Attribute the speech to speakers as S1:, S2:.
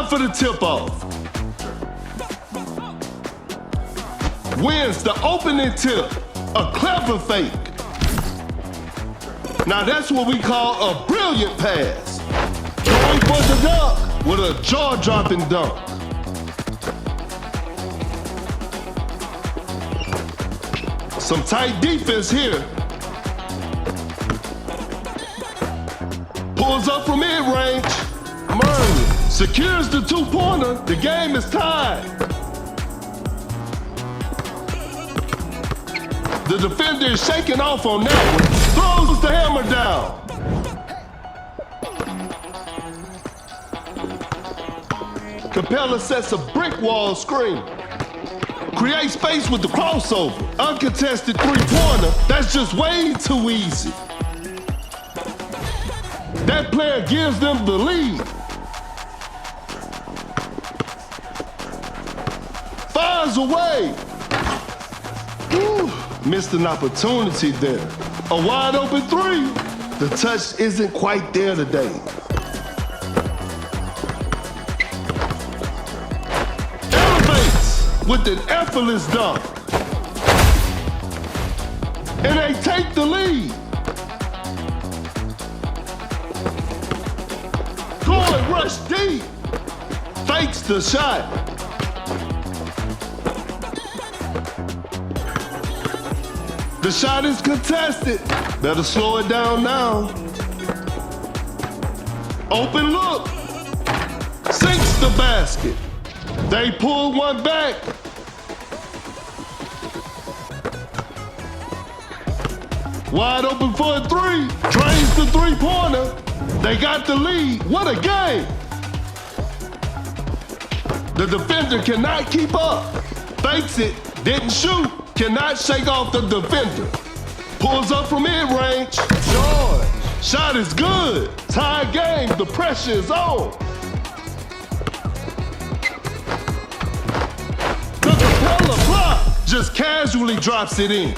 S1: for the tip-off. Wins the opening tip. A clever fake. Now that's what we call a brilliant pass. Going for the dunk with a jaw-dropping dunk. Some tight defense here. Pulls up from mid-range. Murray secures the two-pointer. The game is tied. The defender is shaking off on that one. Throws the hammer down. Capella sets a brick wall screen. Creates space with the crossover. Uncontested three-pointer. That's just way too easy. That player gives them the lead. Fires away. Whew. Missed an opportunity there. A wide open three. The touch isn't quite there today. Elevates with an effortless dunk. And they take the lead. Going rush deep. Fakes the shot. The shot is contested. Better slow it down now. Open look. Sinks the basket. They pull one back. Wide open for a three. Drains the three-pointer. They got the lead. What a game. The defender cannot keep up. Fakes it. Didn't shoot. Cannot shake off the defender. Pulls up from mid-range. George. Shot is good. Tie game. The pressure is on. The Capella block just casually drops it in.